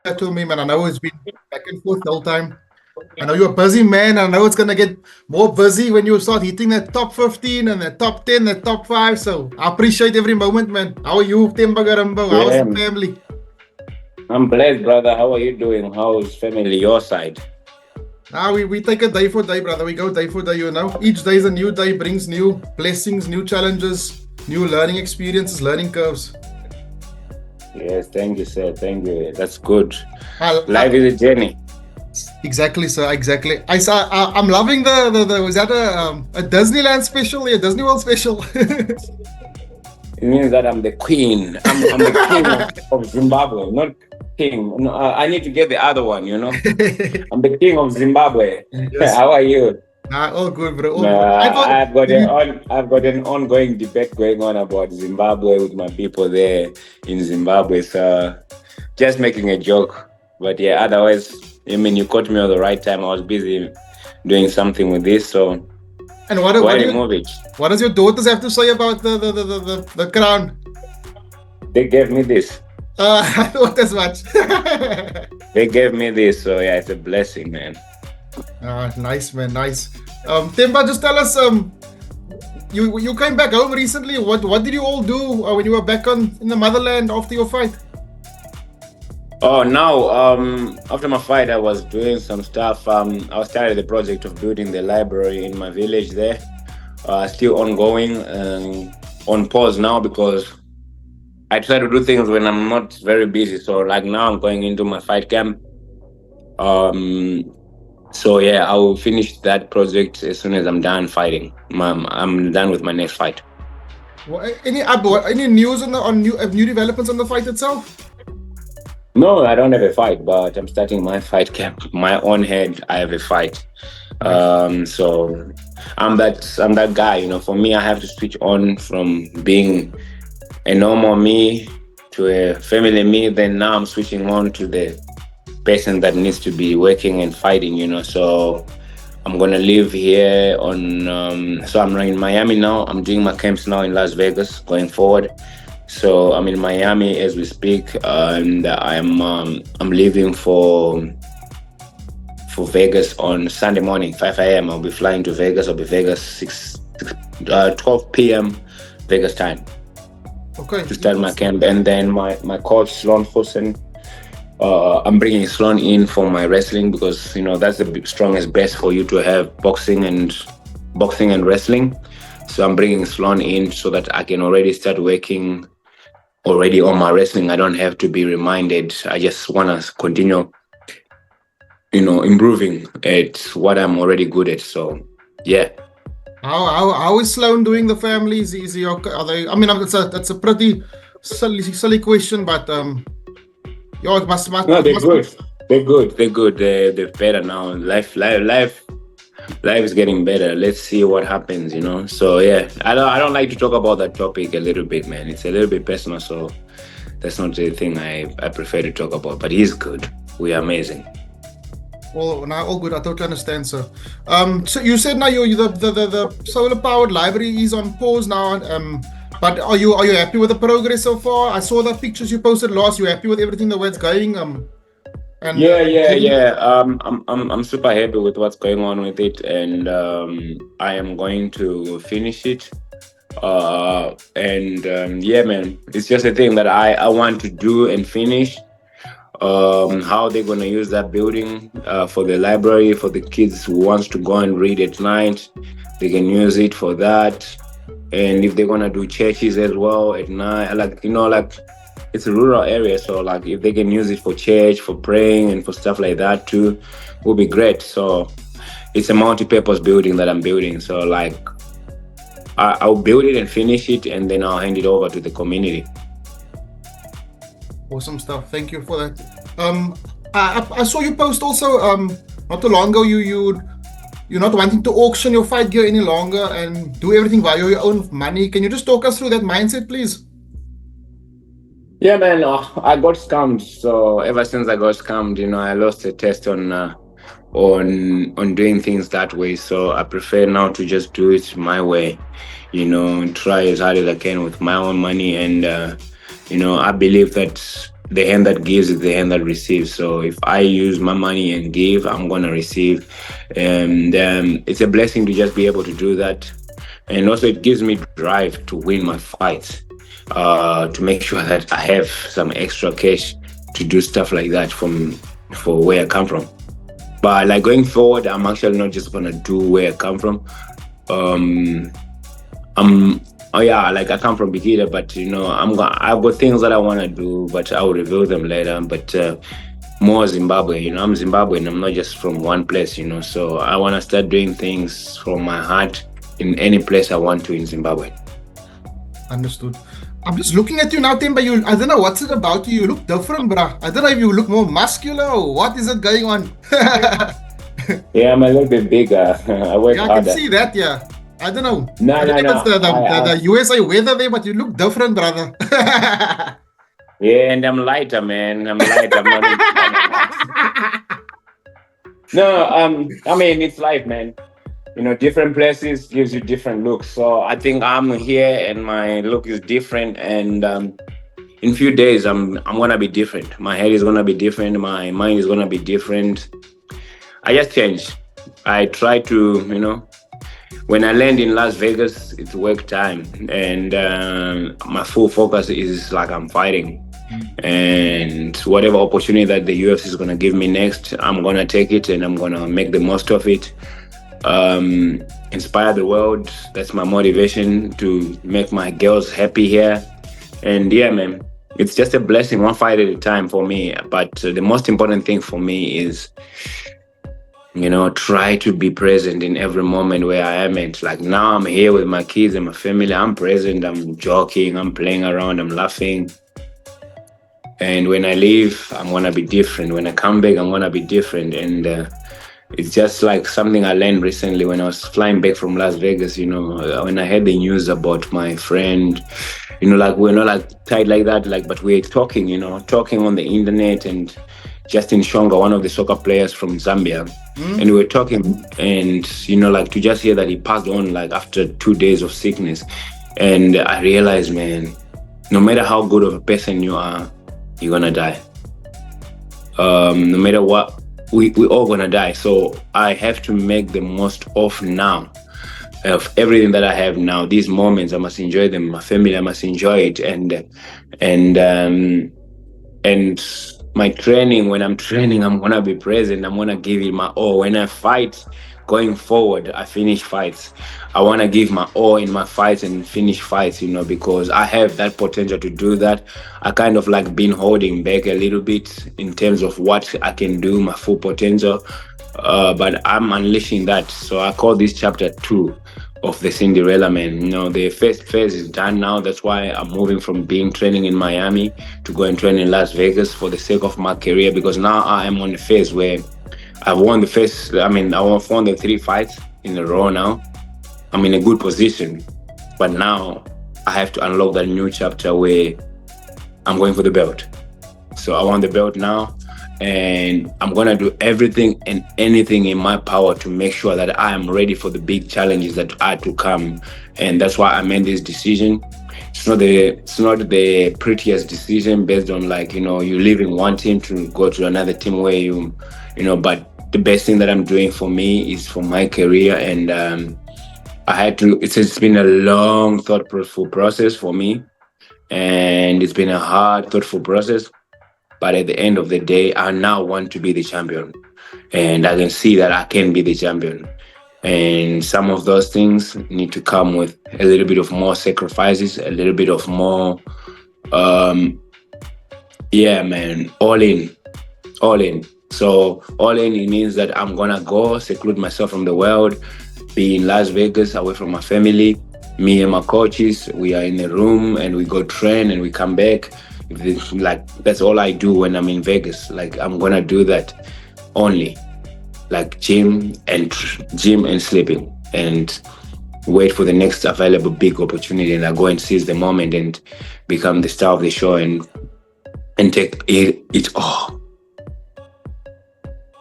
to me, man. I know it's been back and forth the whole time. I know you're a busy man. I know it's gonna get more busy when you start hitting that top 15 and the top 10, the top 5. So I appreciate every moment, man. How are you, Themba Gorimbo? How's Yeah, the family? I'm blessed, brother. How are you doing? How's family your side? We take it day for day, brother. We go day for day, you know. Each day is a new day, brings new blessings, new challenges, new learning experiences, learning curves. Yes, thank you, sir. Thank you. That's good. I, Life I, is a journey. exactly, sir. Exactly. I'm loving the was that a Disneyland special? Yeah, Disney World special. It means that I'm the queen. I'm the king of Zimbabwe, not king. No, I need to get the other one. I'm the king of Zimbabwe. Yes. How are you? All good, bro. All good. I thought you. I've got an ongoing debate going on about Zimbabwe with my people there in Zimbabwe. So just making a joke. But yeah, otherwise, I mean, you caught me at the right time. I was busy doing something with this, so And why remove it? what does your daughters have to say about the crown? They gave me this. I thought as much. They gave me this, so yeah, it's a blessing, man. Nice, man. Nice. Timba, just tell us. You came back home recently. What did you all do when you were back on in the motherland after your fight? Oh, now, after my fight, I was doing some stuff. I started the project of building the library in my village there. Still ongoing, on pause now because I try to do things when I'm not very busy. So, like now, I'm going into my fight camp. Um, so yeah, I will finish that project as soon as I'm done fighting. I'm done with my next fight. Any news on new developments on the fight itself? No, I don't have a fight, but I'm starting my fight camp. My own head, I have a fight. Nice. So I'm that guy. For me, I have to switch on from being a normal me to a family me. Then now I'm switching on to the person that needs to be working and fighting. So I'm gonna live here on. So I'm in Miami now. I'm doing my camps now in Las Vegas going forward. So I'm in Miami as we speak, and I'm leaving for Vegas on Sunday morning, 5 a.m. I'll be flying to Vegas. I'll be Vegas 12 p.m. Vegas time Okay. to start my camp, and then my coach Sloan Fossen. I'm bringing Sloan in for my wrestling because that's the strongest best for you to have boxing and wrestling. So I'm bringing Sloan in so that I can already start working already on my wrestling. I don't have to be reminded. I just want to continue, improving at what I'm already good at. So, yeah. How is Sloan doing? The family is he okay? Are they? I mean, that's a pretty silly question, but yeah, No, it they're must be. good. They're good. They're good. They're better now. Life is getting better. Let's see what happens. So yeah, I don't like to talk about that topic a little bit, man. It's a little bit personal, so that's not the thing I prefer to talk about. But he's good. We are amazing. All good. I totally understand, sir. So you said now the solar powered library is on pause now. But are you happy with the progress so far? I saw the pictures you posted last. You happy with everything the way it's going? And Yeah, yeah, yeah. I'm super happy with what's going on with it, and I am going to finish it. And yeah, man, it's just a thing that I want to do and finish. How they're gonna use that building for the library for the kids who wants to go and read at night, they can use it for that. And if they're gonna do churches as well at night, like it's a rural area, so like if they can use it for church, for praying, and for stuff like that too, will be great. So it's a multi-purpose building that I'm building. So like I'll build it and finish it, and then I'll hand it over to the community. awesome stuff. Thank you for that. I saw you post also not too long ago. You're not wanting to auction your fight gear any longer and do everything via your own money. Can you just talk us through that mindset, please? Yeah, man, I got scammed. So ever since I got scammed, I lost a test on doing things that way. So I prefer now to just do it my way, and try as hard as I can with my own money. And I believe that the hand that gives is the hand that receives. So if I use my money and give, I'm gonna receive, and it's a blessing to just be able to do that. And also, it gives me drive to win my fights, to make sure that I have some extra cash to do stuff like that for where I come from. But like going forward, I'm actually not just gonna do where I come from. Um, I'm oh yeah, like I come from Bikita, but I've got things that I want to do, but I will reveal them later. But more Zimbabwe, I'm Zimbabwean. I'm not just from one place, So I want to start doing things from my heart in any place I want to in Zimbabwe. Understood. I'm just looking at you now, Themba. I don't know what's it about you. You look different, bruh. I don't know if you look more muscular or what is it going on. Yeah, I'm a little bit bigger. I work Yeah, I harder. can see that. Yeah, I don't know. No, I don't no, know if it's no. the USA weather there, but you look different, brother. Yeah, and I'm lighter, man. I'm light. I'm not. No, I mean it's life, man. Different places gives you different looks. So I think I'm here and my look is different. And in few days, I'm gonna be different. My head is gonna be different. My mind is gonna be different. I just change. I try to. When I land in Las Vegas, it's work time, and my full focus is like I'm fighting. And whatever opportunity that the UFC is gonna give me next, I'm gonna take it and I'm gonna make the most of it. Inspire the world. That's my motivation to make my girls happy here. And yeah, man, it's just a blessing, one fight at a time for me. But the most important thing for me is, try to be present in every moment where I am at. Like now, I'm here with my kids and my family. I'm present. I'm joking. I'm playing around. I'm laughing. And when I leave, I'm gonna be different. When I come back, I'm gonna be different. And it's just like something I learned recently when I was flying back from Las Vegas. When I heard the news about my friend, like we're not like tight like that, like, but we're talking, talking on the internet, and Justin Shonga, one of the soccer players from Zambia, and we were talking, and like to just hear that he passed on like after 2 days of sickness, and I realized, man, no matter how good of a person you are, you're gonna die. No matter what, we all gonna die. So I have to make the most of now, of everything that I have now. These moments, I must enjoy them. My family, I must enjoy it, and my training. When I'm training, I'm gonna be present. I'm gonna give it my all. When I fight, going forward, I finish fights. I wanna give my all in my fights and finish fights. Because I have that potential to do that. I kind of like been holding back a little bit in terms of what I can do, my full potential. But I'm unleashing that. So I call this chapter 2 of the Cinderella Man. The first phase is done now. That's why I'm moving from being training in Miami to go and train in Las Vegas for the sake of my career, because now I am on the phase where I've won the first, I've won the 3 fights in a row now. I'm in a good position. But now I have to unlock that new chapter where I'm going for the belt. So I want the belt now. And I'm going to do everything and anything in my power to make sure that I am ready for the big challenges that are to come. And that's why I made this decision. It's not the prettiest decision based on you leaving one team to go to another team where but the best thing that I'm doing for me is for my career. And it's been a long, thoughtful process for me. And it's been a hard, thoughtful process. But at the end of the day, I now want to be the champion. And I can see that I can be the champion. And some of those things need to come with a little bit of more sacrifices, a little bit of more, yeah, man, all in. So all in, it means that I'm going to go seclude myself from the world, be in Las Vegas, away from my family. Me and my coaches, we are in a room and we go train and we come back. Like that's all I do when I'm in Vegas. Like I'm gonna do that only, like gym and sleeping, and wait for the next available big opportunity, and I go and seize the moment and become the star of the show and take it all.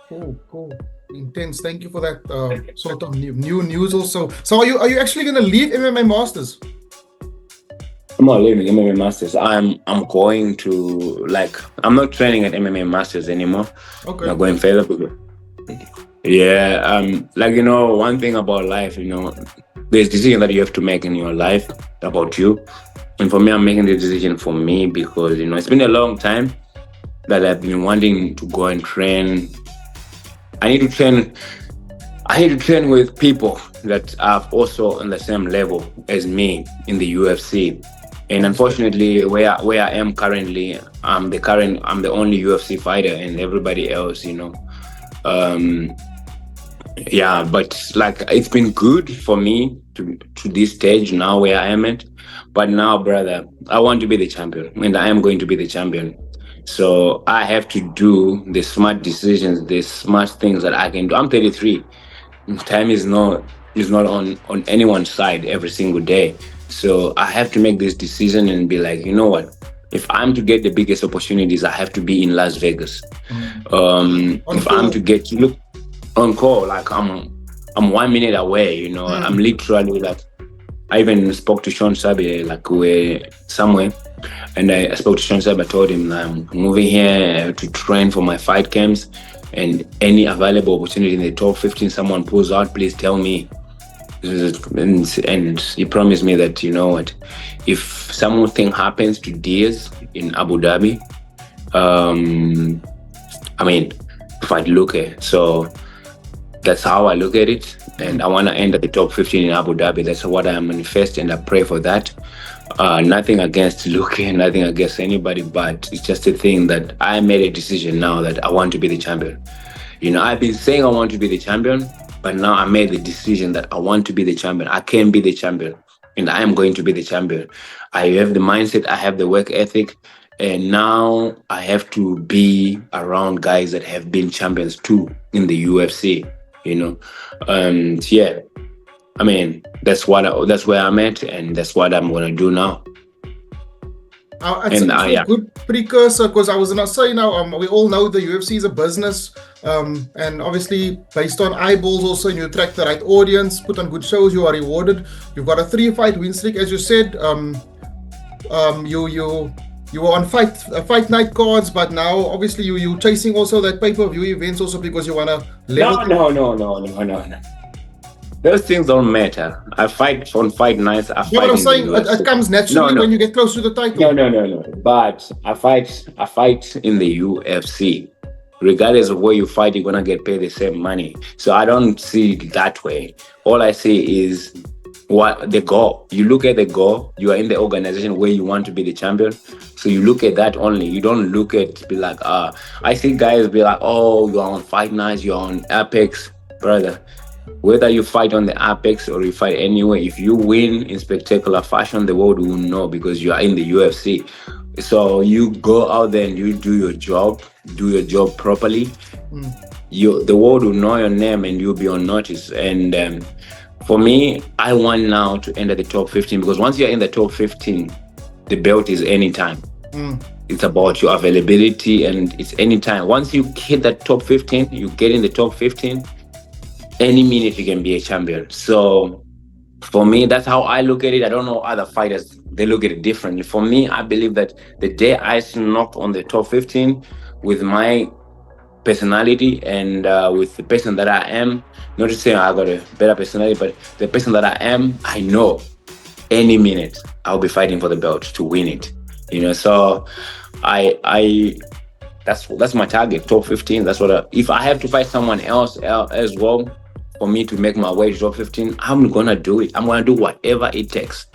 Cool. Intense. Thank you for that sort of new news also. So are you actually gonna leave MMA Masters? I'm not leaving MMA Masters. I'm going to, like, I'm not training at MMA Masters anymore. I'm Okay. not going further because, yeah, like, one thing about life, there's decision that you have to make in your life about you. And for me, I'm making the decision for me because, it's been a long time that I've been wanting to go and train. I need to train. I need to train with people that are also on the same level as me in the UFC. And Understood. unfortunately, where I am currently, I'm the only UFC fighter, and everybody else, um, yeah. But like, it's been good for me to this stage now where I am at. But now, brother, I want to be the champion, and I am going to be the champion. So I have to do the smart decisions, the smart things that I can do. I'm 33. Time is not on anyone's side every single day. So I have to make this decision and be like, you know what? If I'm to get the biggest opportunities, I have to be in Las Vegas. Mm. On If I'm to call. get to look on call, like I'm 1 minute away. I'm Mm. literally like, I even spoke to Sean Sabi, like, we're somewhere, and I spoke to Sean Sabi. I told him I'm moving here to train for my fight camps, and any available opportunity in the top 15 someone pulls out, please tell me. And he promised me that, you know what, if something happens to Diaz in Abu Dhabi, um, I mean, fight Luque. So that's how I look at it. And Mm. I want to end at the top 15 in Abu Dhabi. That's what I manifest, and I pray for that. Nothing against Luke, nothing against anybody, but it's just a thing that I made a decision now that I want to be the champion. I've been saying I want to be the champion, but now I made the decision that I want to be the champion. I can be the champion, and I am going to be the champion. I have the mindset, I have the work ethic, and now I have to be around guys that have been champions too in the UFC. You know, and yeah, I mean, that's where I'm at, and that's what I'm gonna do now. It's, And it's a yeah, good precursor because I was gonna say now, we all know the UFC is a business, and obviously based on eyeballs also, and you attract the right audience, put on good shows, you are rewarded. You've got a 3-fight win streak, as you said. You were on fight night cards, but now obviously you chasing also that pay-per-view events also because you wanna level no, no, no, no, no, no, no. Those things don't matter. I fight on fight nights. I You know what fight I'm in the saying? It UFC. comes No, naturally no, when you get close to the no, title. no, no, no. But I fight in the UFC. Regardless of where you fight, you're gonna get paid the same money. So I don't see it that way. All I see is what the goal. You look at the goal. You are in the organization where you want to be the champion. So you look at that only. You don't look at be like, I see guys be like, oh, you're on Fight Nights, you're on Apex, brother. Whether you fight on the Apex or you fight anywhere, if you win in spectacular fashion, the world will know because you are in the UFC. So you go out there and you do your job properly. Mm. The world will know your name and you'll be on notice. And for me, I want now to enter the top 15 because once you're in the top 15, the belt is anytime. Mm. It's about your availability and it's anytime. Once you hit that top 15, you get in the top 15, any minute you can be a champion. So for me, that's how I look at it. I don't know other fighters, they look at it differently. For me, I believe that the day I knock on the top 15 with my personality and with the person that I am, not to say I got a better personality, but the person that I am, I know any minute I'll be fighting for the belt to win it. So I that's my target, top 15. That's what if I have to fight someone else as well for me to make my way to top 15, I'm gonna do it. I'm gonna do whatever it takes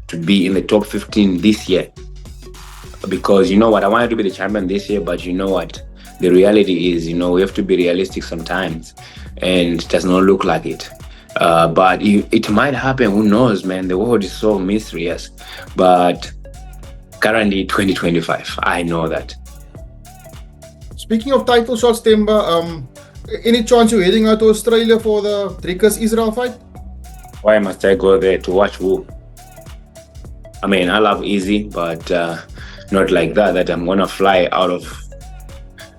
to be in the top 15 this year. Because you know what, I wanted to be the champion this year, but you know what? The reality is, we have to be realistic sometimes, and it does not look like it. But it might happen. Who knows, man? The world is so mysterious. But currently, 2025, I know that. Speaking of title shots, Themba, any chance you're heading out to Australia for the Dricus Israel fight? Why must I go there to watch who? I mean, I love easy, but not like that I'm gonna fly out of,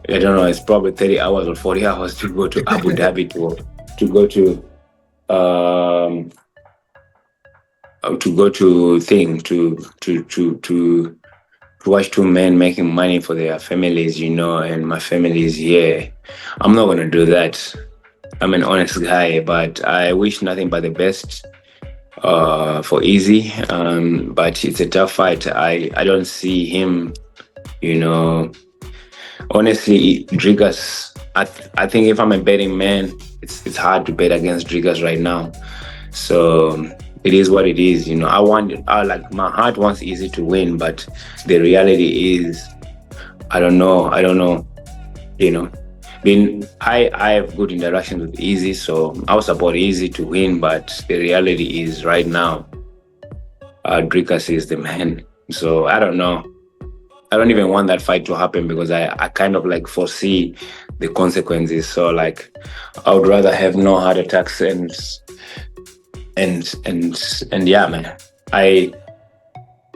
I don't know, it's probably 30 hours or 40 hours to go to Abu Dhabi to go to to go to thing to watch two men making money for their families, and my family is here. I'm not gonna do that. I'm an honest guy, but I wish nothing but the best for Easy. But it's a tough fight. I don't see him, you know. Honestly, Drigas. I think if I'm a betting man, it's hard to bet against Drigas right now. So it is what it is. I like my heart wants Easy to win, but the reality is I don't know. I don't know. You know. I have good interactions with Easy, so I would support Easy to win. But the reality is right now, Drigas is the man. So I don't know. I don't even want that fight to happen because I kind of like foresee the consequences. So like I would rather have no heart attacks and yeah, man. I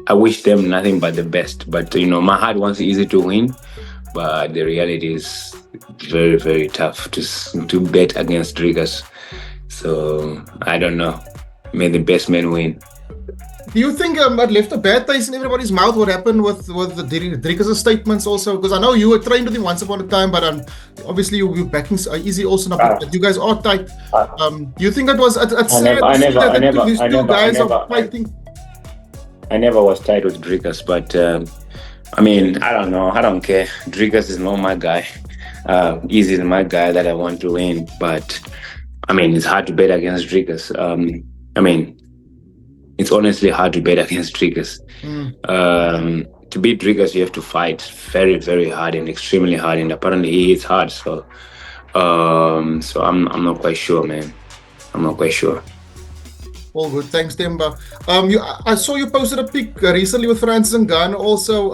wish them nothing but the best. But my heart wants Easy to win, but the reality is very, very tough to bet against Drigas. So I don't know. May the best man win. Do you think it left a bad taste in everybody's mouth? What happened with the Drigas' statements also? Because I know you were trained with him once upon a time, but obviously you're backing Easy also. But you guys are tight. Do you think it was sad to see that these two guys are fighting? I never was tight with Drigas, but I mean, I don't know. I don't care. Drigas is not my guy. Easy is my guy that I want to win, but I mean, it's hard to bet against Drigas. I mean, it's honestly hard to bet against Drigas. To beat Drigas, you have to fight very, very hard and extremely hard, and apparently he hits hard. So I'm not quite sure, man. I'm not quite sure. All good, thanks, Themba. I saw you posted a pic recently with Francis Ngannou also,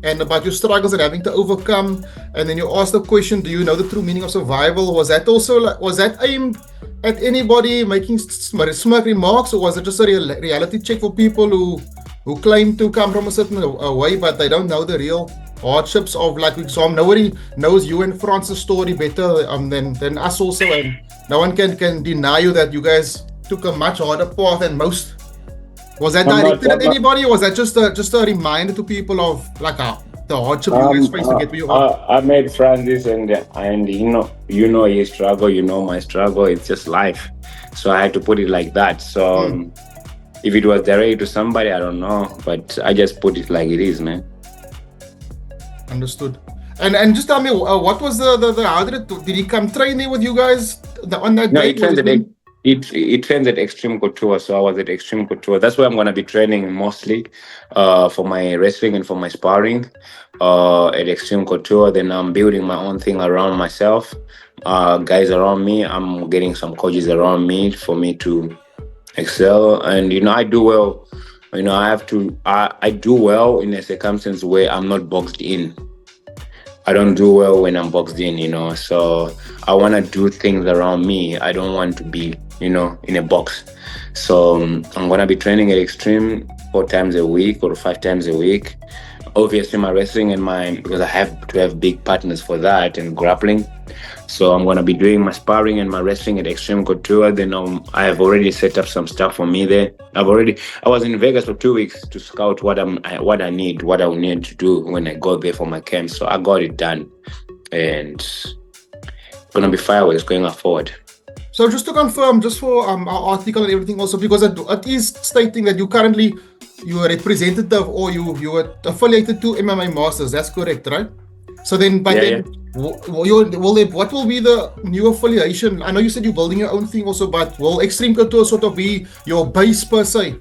and about your struggles and having to overcome. And then you asked the question, "Do you know the true meaning of survival?" Was that aimed at anybody making smart remarks, or was it just a reality check for people who claim to come from a certain way, but they don't know the real hardships of, like, example, nobody knows you and Francis' story better than us also, and no one can deny you that you guys took a much harder path than most. Was that directed at anybody, or was that just a reminder to people of like the hardship you guys face to get where you are? I met Francis and you know his struggle, you know my struggle. It's just life, so I had to put it like that. So if it was directed to somebody, I don't know, but I just put it like it is, man. Understood. And just tell me, what was the how did he come training with you guys on that day? He trains at Xtreme Couture, so I was at Xtreme Couture. That's where I'm going to be training mostly for my wrestling and for my sparring at Xtreme Couture. Then I'm building my own thing around myself. Guys around me, I'm getting some coaches around me for me to excel. And, I do well. I do well in a circumstance where I'm not boxed in. I don't do well when I'm boxed in, so I want to do things around me. I don't want to be, in a box. So I'm going to be training at Xtreme 4 times a week or 5 times a week. Obviously my wrestling because I have to have big partners for that and grappling. So I'm going to be doing my sparring and my wrestling at Xtreme Couture. Then I have already set up some stuff for me there. I was in Vegas for 2 weeks to scout what I will need to do when I go there for my camp. So I got it done, and it's going to be fireworks going forward. So just to confirm, just for our article and everything also, because it is stating that you are representative or you are affiliated to MMA Masters. That's correct, right? So then, what will be the new affiliation? I know you said you're building your own thing also, but will Xtreme Couture sort of be your base per se?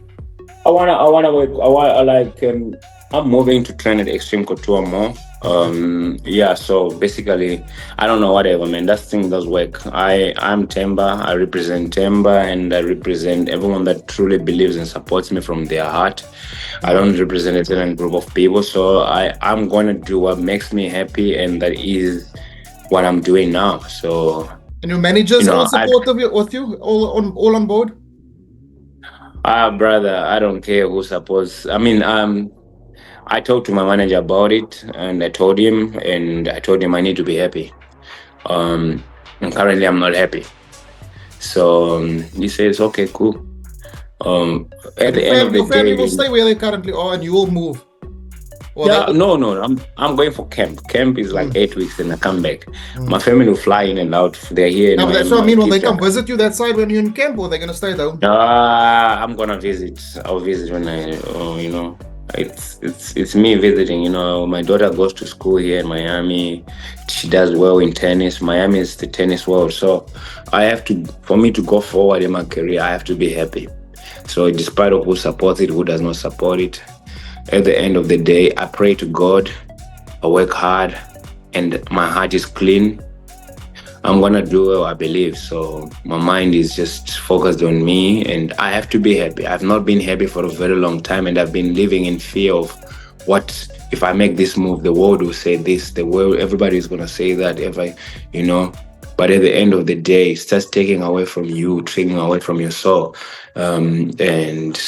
I'm moving to train at Xtreme Couture more. So basically, I don't know, whatever, man. That thing does work. I'm Themba. I represent Themba, and I represent everyone that truly believes and supports me from their heart. I don't represent a certain group of people, so I'm going to do what makes me happy, and that is what I'm doing now. So, and your managers are supportive with you, all on board? Brother, I don't care who supports. I mean, I talked to my manager about it, and I told him I need to be happy. And currently I'm not happy. So he says, okay, cool. At the end of the Your family will day, stay where they currently are, and you will move. Or yeah, they, no. I'm going for camp. Camp is like Mm, 8 weeks, and I come back. My mm. family will fly in and out. They're here in Now that's Miami. what I My mean. Will they kids are. come visit you that side when you're in camp, or they're gonna stay at home? I'm gonna visit. I'll visit when it's me visiting. My daughter goes to school here in Miami. She does well in tennis. Miami is the tennis world, so for me to go forward in my career, I have to be happy. So, despite of who supports it, who does not support it, at the end of the day, I pray to God. I work hard, and my heart is clean. I'm gonna do well, I believe. So my mind is just focused on me, and I have to be happy. I've not been happy for a very long time, and I've been living in fear of what if I make this move, the world will say this, the world, everybody is gonna say that. If I, you know. But at the end of the day, it starts taking away from you, taking away from your soul, and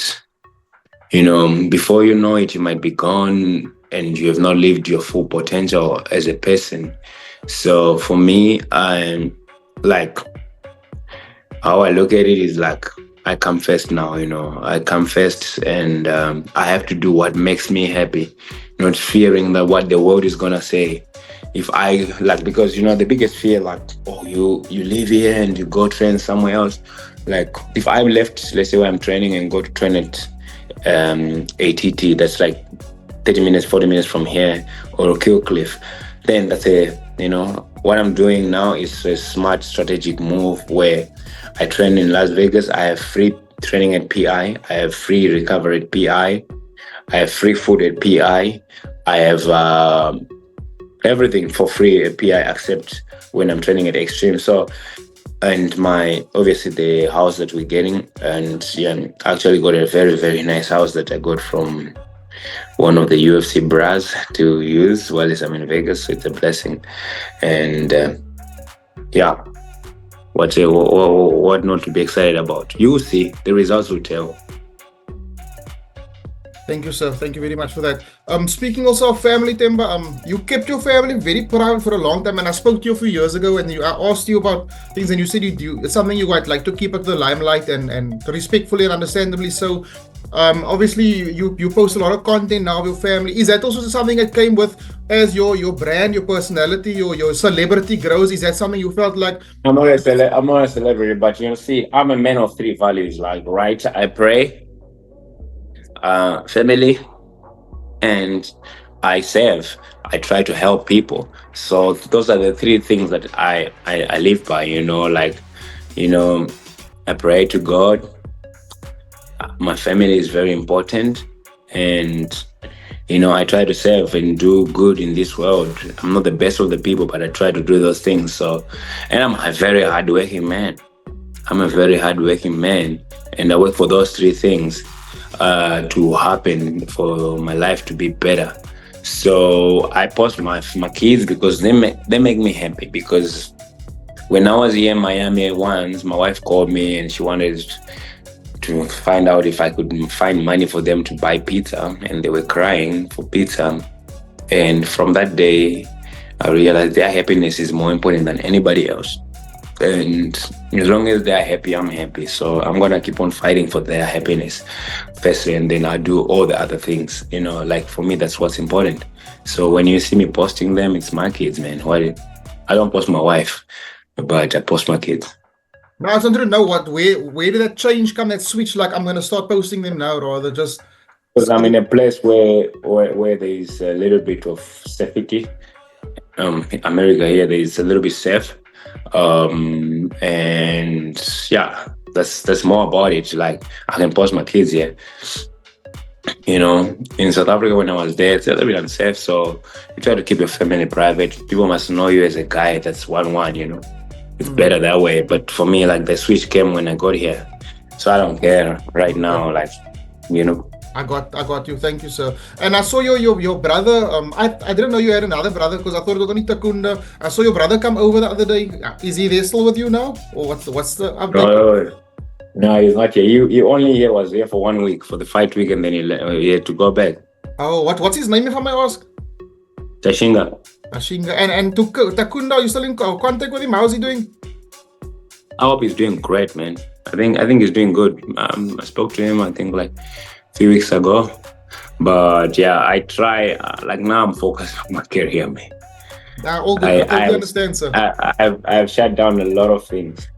before you know it, you might be gone, and you have not lived your full potential as a person. So for me, I'm like, how I look at it is like I come first now. I come first, and I have to do what makes me happy, not fearing that what the world is gonna say. If I like, because the biggest fear, like, oh, you live here and you go train somewhere else. Like, if I left, let's say where I'm training, and go to train at ATT, that's like 30 minutes, 40 minutes from here, or Killcliff, then that's what I'm doing now is a smart strategic move where I train in Las Vegas. I have free training at PI. I have free recovery at PI. I have free food at PI. I have everything for free at PI except when I'm training at Xtreme. So, and obviously the house that we're getting, and yeah, I actually got a very, very nice house that I got from one of the UFC bras to use while I'm in Vegas. So it's a blessing. And yeah, what not to be excited about? You will see, the results will tell. Thank you, sir. Thank you very much for that. Speaking also of family, Themba, you kept your family very private for a long time, and I spoke to you a few years ago, and I asked you about things, and you said it's something you quite like to keep at the limelight, and respectfully and understandably so. Obviously, you post a lot of content now of your family. Is that also something that came with as your brand, your personality, your celebrity grows? Is that something you felt like? I'm not a celebrity, but see, I'm a man of three values. Like, right, I pray, family, and I serve. I try to help people. So those are the three things that I live by. I pray to God. My family is very important, and I try to serve and do good in this world. I'm not the best of the people, but I try to do those things. So, and I'm a very hardworking man. And I work for those three things to happen, for my life to be better. So I post my kids because they make me happy. Because when I was here in Miami once, my wife called me and she wanted to find out if I could find money for them to buy pizza, and they were crying for pizza. And from that day, I realized their happiness is more important than anybody else. And as long as they're happy, I'm happy. So I'm gonna keep on fighting for their happiness firstly, and then I'll do all the other things. Like, for me, that's what's important. So when you see me posting them, it's my kids, man. I don't post my wife, but I post my kids. Now, I just wanted to know where did that change come, that switch? Like, I'm gonna start posting them now, rather just because I'm in a place where there is a little bit of safety. America here, there is a little bit safe. And yeah, that's more about it. Like, I can post my kids here. In South Africa when I was there, it's a little bit unsafe. So you try to keep your family private. People must know you as a guy that's 1-1. It's better that way. But for me, like, the switch came when I got here. So I don't care right now. Like, I got you. Thank you, sir. And I saw your brother. I didn't know you had another brother, because I thought it was only Takunda. I saw your brother come over the other day. Is he there still with you now, or what's the update? No, he's not here. He only was here for 1 week, for the fight week, and then he had to go back. Oh, what's his name, if I may ask? Tashinga. And Takunda, are you still in contact with him? How's he doing? I hope he's doing great, man. I think he's doing good. I spoke to him, I think, like a few weeks ago. But yeah, I try. Like now, I'm focused on my career, man. All good. I totally understand, sir. I've shut down a lot of things.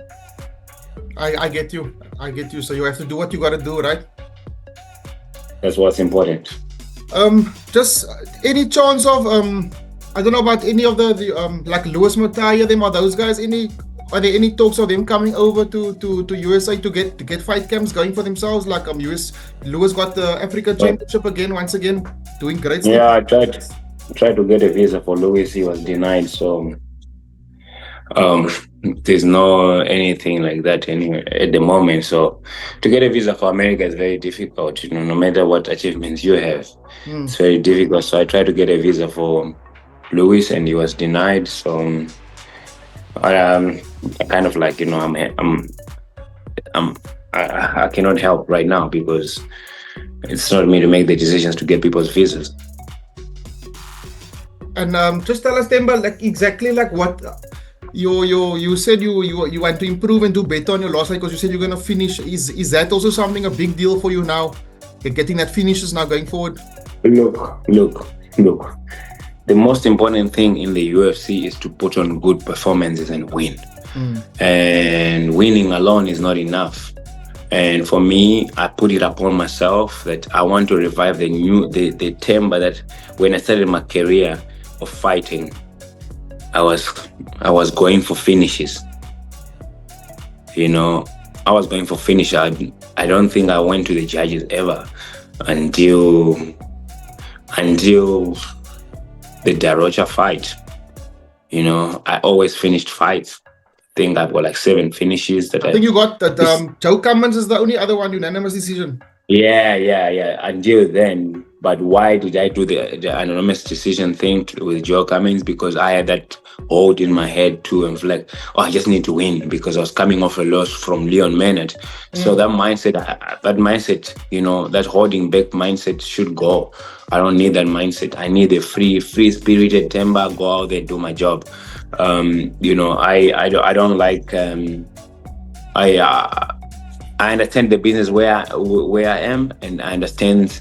I get you. I get you. So you have to do what you gotta do, right? That's what's important. Just any chance of I don't know about any of the like Lewis Mataya, them or those guys. Are there any talks of them coming over to USA to get fight camps going for themselves? Like Lewis got the Africa Championship again, once again, doing great stuff. Yeah, I tried to get a visa for Lewis. He was denied. So there's no anything like that anywhere at the moment. So to get a visa for America is very difficult. No matter what achievements you have, it's very difficult. So I tried to get a visa for Lewis, and he was denied. So I kind of like I cannot help right now because it's not me to make the decisions to get people's visas. And just tell us, Themba, like exactly like what you said you want to improve and do better on your last fight because you said you're gonna finish. Is that also something a big deal for you now? Getting that finishes now going forward? Look. The most important thing in the UFC is to put on good performances and win. And winning alone is not enough. And for me, I put it upon myself that I want to revive the Themba that when I started my career of fighting, I was going for finishes. I was going for finishes. I don't think I went to the judges ever until the Darocha fight. I always finished fights. I think I've got like 7 finishes. I think you got that. Joe Cummins is the only other one, unanimous decision. Yeah. Until then, but why did I do the anonymous decision thing with Joe Cummins? Because I had that hold in my head too, and like, I just need to win because I was coming off a loss from Leon Maynard. So that mindset, that holding back mindset should go. I don't need that mindset. I need a free-spirited Themba, go out there, do my job. I don't like. I understand the business where I am, and I understand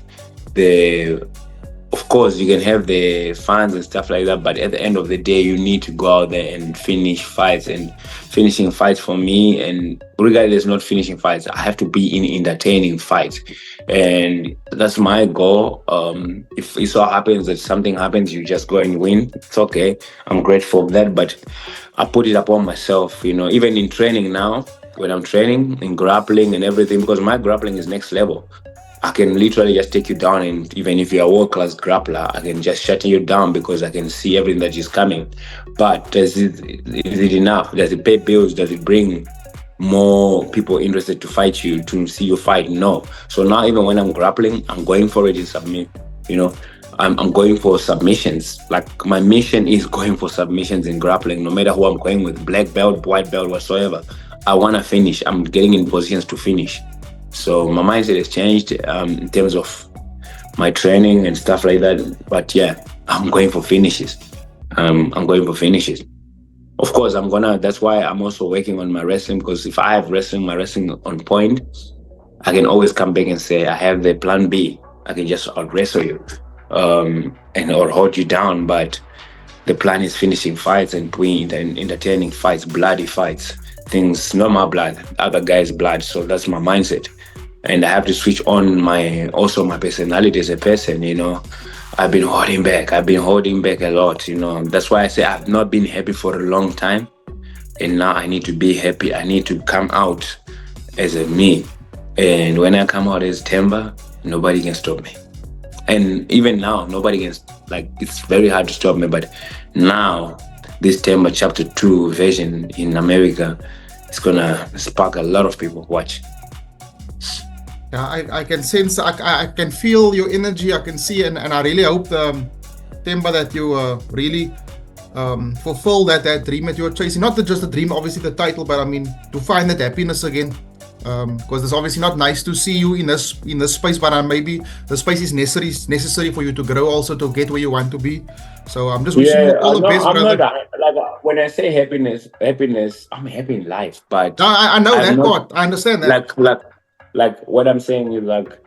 of course you can have the fans and stuff like that, but at the end of the day you need to go out there and finish fights. And finishing fights for me, and regardless not finishing fights, I have to be in entertaining fights, and that's my goal. If it so happens that something happens, you just go and win, it's okay. I'm grateful for that, but I put it upon myself, even in training now, when I'm training in grappling and everything, because my grappling is next level. I can literally just take you down, and even if you're a world-class grappler, I can just shut you down because I can see everything that is coming. But is it enough? Does it pay bills? Does it bring more people interested to fight you, to see you fight? No. So now even when I'm grappling, I'm going for it in submit. I'm going for submissions. Like my mission is going for submissions in grappling, no matter who I'm going with, black belt, white belt, whatsoever. I want to finish. I'm getting in positions to finish. So my mindset has changed in terms of my training and stuff like that. But yeah, I'm going for finishes. I'm going for finishes. Of course, that's why I'm also working on my wrestling, because if I have my wrestling on point, I can always come back and say, I have the plan B. I can just out-wrestle you or hold you down. But the plan is finishing fights and entertaining fights, bloody fights. Things, not my blood, other guys' blood. So that's my mindset. And I have to switch on my personality as a person, I've been holding back a lot, That's why I say I've not been happy for a long time. And now I need to be happy. I need to come out as a me. And when I come out as Themba, nobody can stop me. And even now, nobody can, it's very hard to stop me. But now, this Themba Chapter 2 version in America is going to spark a lot of people. Watch. Yeah, I can sense, I can feel your energy, I can see, and I really hope, Themba, that you really fulfill that dream that you're chasing. Not just the dream, obviously the title, but I mean, to find that happiness again. Because it's obviously not nice to see you in this space, but maybe the space is necessary for you to grow, also to get where you want to be. So I'm just wishing you all the no, best, I'm brother. not like when I say happiness, I'm happy in life, but No, I know I'm that not part. I understand that. like what I'm saying is like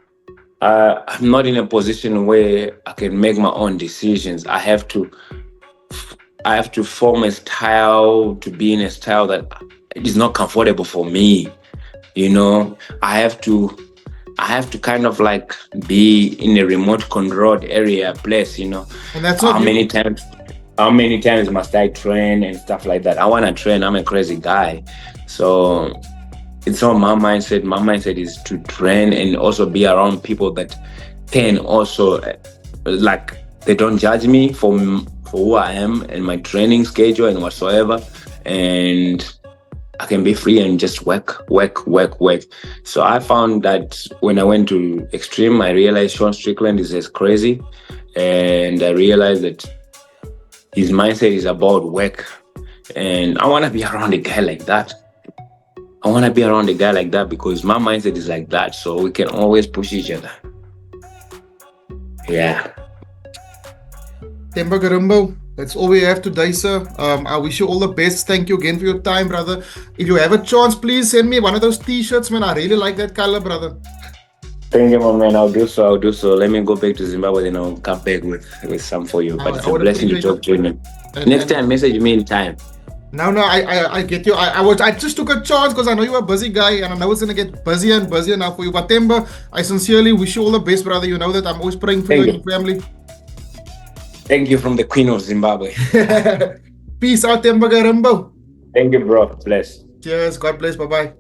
I'm not in a position where I can make my own decisions. I have to form a style to be in a style that is not comfortable for me. You know, I have to kind of like be in a remote controlled area place, you know. And that's How not you. many times must I train and stuff like that? I want to train. I'm a crazy guy. So it's not my mindset. My mindset is to train and also be around people that can also like, they don't judge me for who I am and my training schedule and whatsoever. And I can be free and just work. So I found that when I went to Xtreme, I realized Sean Strickland is as crazy. And I realized that his mindset is about work. And I want to be around a guy like that. Because my mindset is like that. So we can always push each other. Yeah. Themba Gorimbo, that's all we have today, sir. I wish you all the best. Thank you again for your time, brother. If you have a chance, please send me one of those t-shirts, man. I really like that color, brother. Thank you, my man. I'll do so. Let me go back to Zimbabwe, then I'll come back with some for you. But it's a blessing to talk to you. Next time, message me in time. No, I get you. I just took a chance because I know you're a busy guy, and I know it's gonna get busier and busier now for you. But Themba, I sincerely wish you all the best, brother. You know that I'm always praying for you and your family. Thank you from the Queen of Zimbabwe. Peace out, Themba Gorimbo. Thank you, bro. Bless. Cheers. God bless. Bye-bye.